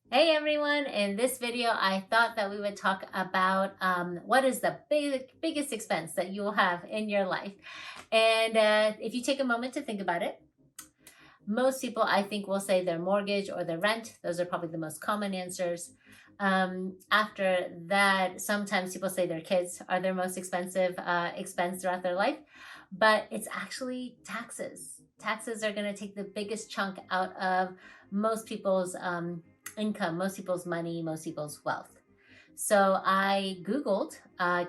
Hey everyone, in this video I thought that we would talk about what is the biggest expense that you will have in your life. And if you take a moment to think about it, most people I think will say their mortgage or their rent. Those are probably the most common answers. After that, sometimes people say their kids are their most expensive expense throughout their life, but it's actually taxes. Taxes are going to take the biggest chunk out of most people's income, most people's money, most people's wealth. So I Googled,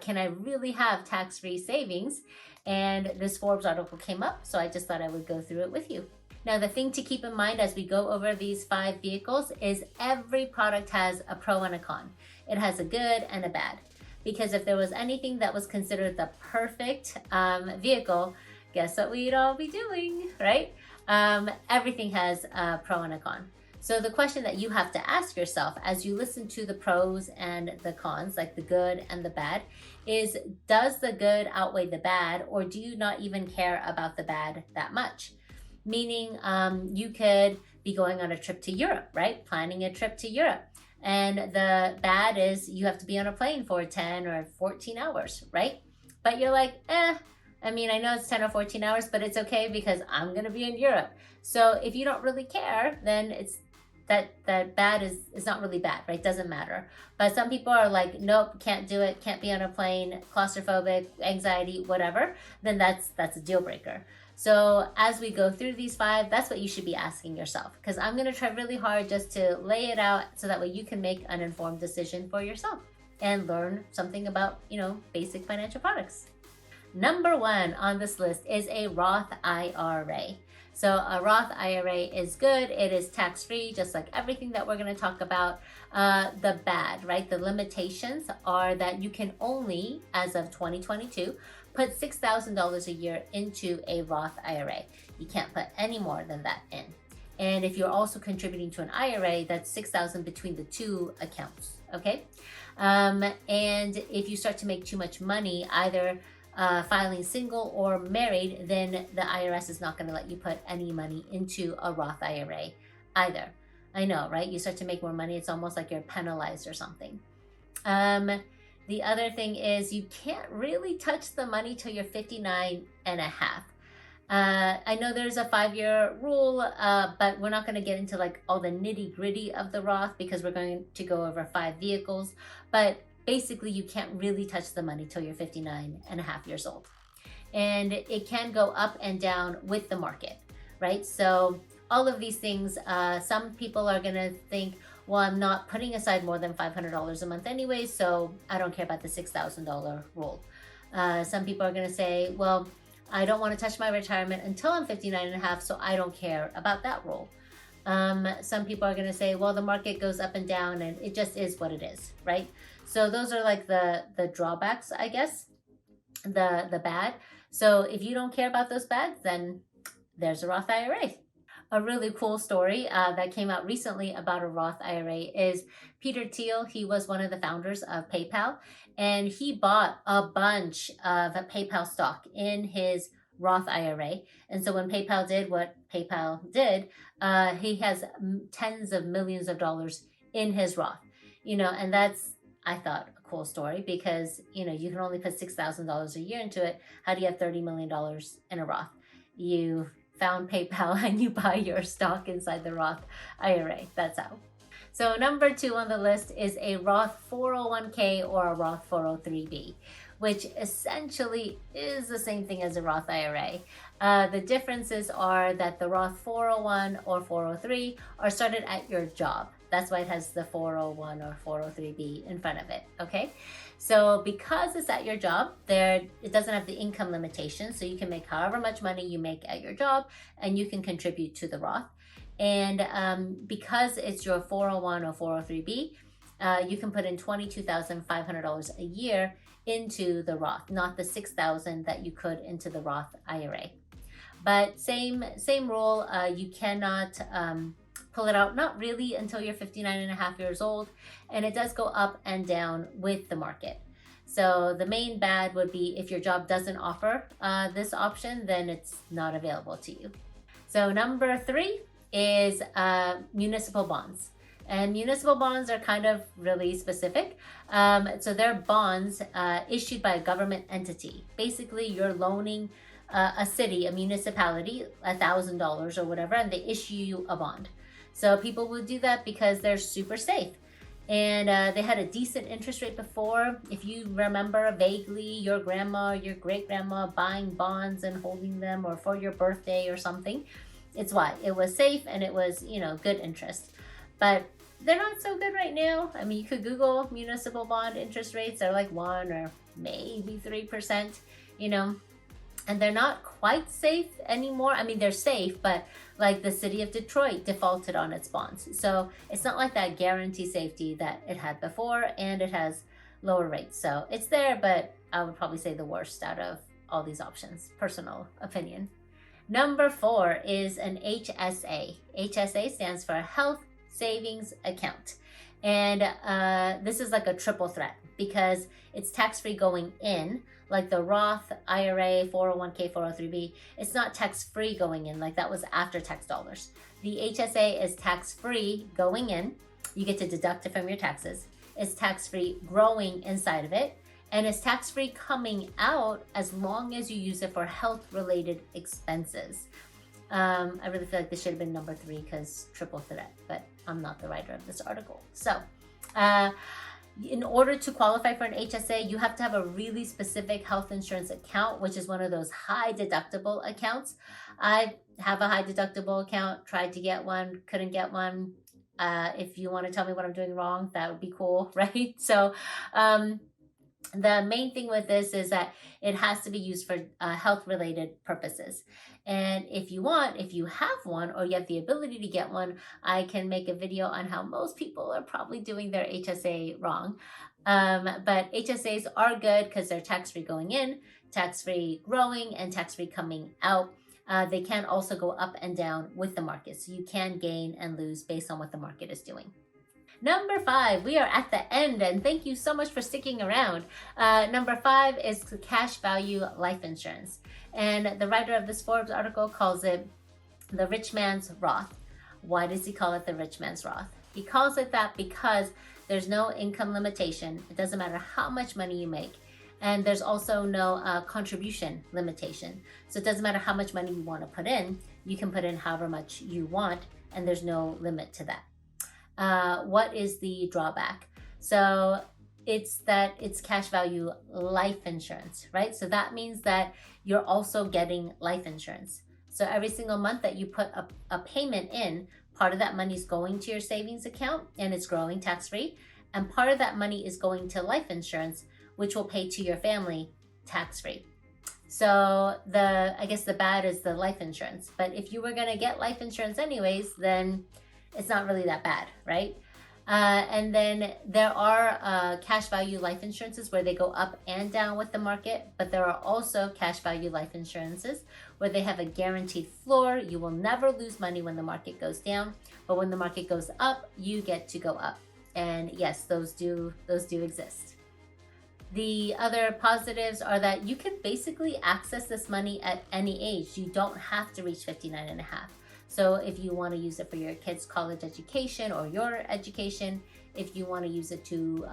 can I really have tax-free savings? And this Forbes article came up, so I just thought I would go through it with you. Now, the thing to keep in mind as we go over these 5 vehicles is every product has a pro and a con. It has a good and a bad. Because if there was anything that was considered the perfect vehicle, guess what we'd all be doing, right? Everything has a pro and a con. So the question that you have to ask yourself as you listen to the pros and the cons, like the good and the bad, is does the good outweigh the bad, or do you not even care about the bad that much? Meaning you could be going on a trip to Europe, right? Planning a trip to Europe. And the bad is you have to be on a plane for 10 or 14 hours, right? But you're like, I mean, I know it's 10 or 14 hours, but it's okay because I'm going to be in Europe. So if you don't really care, then it's that bad is not really bad, right? Doesn't matter. But some people are like, nope, can't do it, can't be on a plane, claustrophobic, anxiety, whatever, then that's a deal breaker. So as we go through these 5, that's what you should be asking yourself, because I'm going to try really hard just to lay it out so that way you can make an informed decision for yourself and learn something about, basic financial products. Number 1 on this list is a Roth IRA. So a Roth IRA is good. It is tax-free, just like everything that we're going to talk about. The bad, right? The limitations are that you can only, as of 2022, put $6,000 a year into a Roth IRA. You can't put any more than that in. And if you're also contributing to an IRA, that's $6,000 between the 2 accounts, okay? And if you start to make too much money, either filing single or married, then the IRS is not going to let you put any money into a Roth IRA either. I know, right? You start to make more money, it's almost like you're penalized or something. The other thing is you can't really touch the money till you're 59 and a half. I know there's a 5-year rule, but we're not going to get into like all the nitty gritty of the Roth because we're going to go over 5 vehicles. But basically, you can't really touch the money till you're 59 and a half years old. And it can go up and down with the market, right? So all of these things, some people are going to think, well, I'm not putting aside more than $500 a month anyway, so I don't care about the $6,000 rule. Some people are going to say, well, I don't want to touch my retirement until I'm 59 and a half, so I don't care about that rule. Some people are going to say, well, the market goes up and down and it just is what it is, right? So those are like the drawbacks, I guess, the bad. So if you don't care about those bads, then there's a Roth IRA. A really cool story that came out recently about a Roth IRA is Peter Thiel. He was one of the founders of PayPal, and he bought a bunch of PayPal stock in his Roth IRA. And so when PayPal did what PayPal did, he has tens of millions of dollars in his Roth, and that's, I thought, a cool story because, you can only put $6,000 a year into it. How do you have $30 million in a Roth? You found PayPal and you buy your stock inside the Roth IRA. That's how. So number 2 on the list is a Roth 401k or a Roth 403b, which essentially is the same thing as a Roth IRA. The differences are that the Roth 401 or 403 are started at your job. That's why it has the 401 or 403b in front of it, okay? So because it's at your job, it doesn't have the income limitation, so you can make however much money you make at your job, and you can contribute to the Roth. And because it's your 401 or 403b, you can put in $22,500 a year into the Roth, not the $6,000 that you could into the Roth IRA. But same rule, you cannot pull it out, not really until you're 59 and a half years old, and it does go up and down with the market. So the main bad would be if your job doesn't offer this option, then it's not available to you. So number 3 is municipal bonds. And municipal bonds are kind of really specific. So they're bonds issued by a government entity. Basically, you're loaning a city, a municipality, $1,000 or whatever, and they issue you a bond. So people will do that because they're super safe. And they had a decent interest rate before. If you remember vaguely your grandma, your great grandma buying bonds and holding them, or for your birthday or something, it's why it was safe and it was, good interest. But they're not so good right now. I mean, you could Google municipal bond interest rates. They're like 1 or maybe 3%, and they're not quite safe anymore. I mean, they're safe, but like the city of Detroit defaulted on its bonds. So it's not like that guarantee safety that it had before, and it has lower rates. So it's there, but I would probably say the worst out of all these options, personal opinion. Number 4 is an HSA. HSA stands for Health Savings Account. And this is like a triple threat because it's tax-free going in, like the Roth IRA, 401k, 403b. It's not tax-free going in, like that was after tax dollars. The HSA is tax-free going in. You get to deduct it from your taxes. It's tax-free growing inside of it. And it's tax-free coming out as long as you use it for health-related expenses. I really feel like this should have been number 3 because triple threat, but I'm not the writer of this article. So in order to qualify for an HSA, you have to have a really specific health insurance account, which is one of those high deductible accounts. I have a high deductible account, tried to get one, couldn't get one. If you want to tell me what I'm doing wrong, that would be cool, right? So the main thing with this is that it has to be used for health-related purposes. And if you have one or you have the ability to get one, I can make a video on how most people are probably doing their HSA wrong. But HSAs are good because they're tax-free going in, tax-free growing, and tax-free coming out. They can also go up and down with the market. So you can gain and lose based on what the market is doing. Number 5, we are at the end, and thank you so much for sticking around. Number 5 is cash value life insurance. And the writer of this Forbes article calls it the rich man's Roth. Why does he call it the rich man's Roth? He calls it that because there's no income limitation. It doesn't matter how much money you make. And there's also no contribution limitation. So it doesn't matter how much money you want to put in. You can put in however much you want, and there's no limit to that. What is the drawback? So it's cash value life insurance, right? So that means that you're also getting life insurance. So every single month that you put a payment in, part of that money is going to your savings account and it's growing tax-free. And part of that money is going to life insurance, which will pay to your family tax-free. So I guess the bad is the life insurance. But if you were going to get life insurance anyways, then it's not really that bad, right? And then there are cash value life insurances where they go up and down with the market, but there are also cash value life insurances where they have a guaranteed floor. You will never lose money when the market goes down, but when the market goes up, you get to go up. And yes, those do exist. The other positives are that you can basically access this money at any age. You don't have to reach 59 and a half. So if you want to use it for your kids' college education or your education, if you want to use it to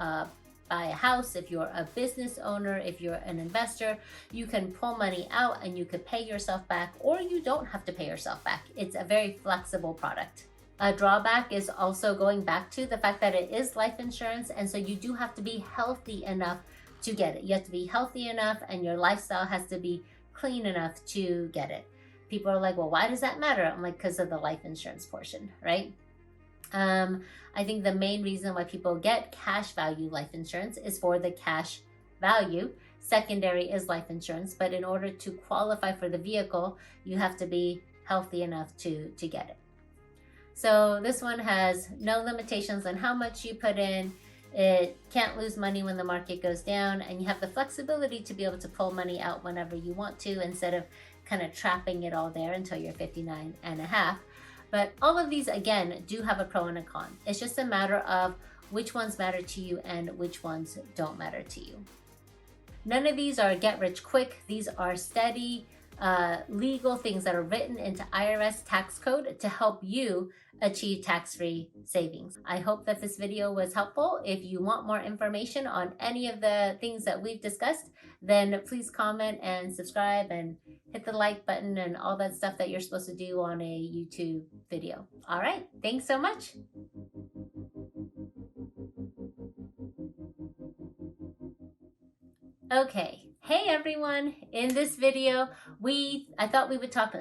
buy a house, if you're a business owner, if you're an investor, you can pull money out and you could pay yourself back, or you don't have to pay yourself back. It's a very flexible product. A drawback is also going back to the fact that it is life insurance, and so you do have to be healthy enough to get it. You have to be healthy enough and your lifestyle has to be clean enough to get it. People are like, well, why does that matter? I'm like, because of the life insurance portion, right? I think the main reason why people get cash value life insurance is for the cash value. Secondary is life insurance, but in order to qualify for the vehicle, you have to be healthy enough to get it. So this one has no limitations on how much you put in. It can't lose money when the market goes down, and you have the flexibility to be able to pull money out whenever you want to instead of kind of trapping it all there until you're 59 and a half. But all of these, again, do have a pro and a con. It's just a matter of which ones matter to you and which ones don't matter to you. None of these are get rich quick. These are steady, legal things that are written into IRS tax code to help you achieve tax-free savings. I hope that this video was helpful. If you want more information on any of the things that we've discussed, then please comment and subscribe and hit the like button and all that stuff that you're supposed to do on a YouTube video. All right, thanks so much. Okay, hey everyone. In this video, I thought we would talk,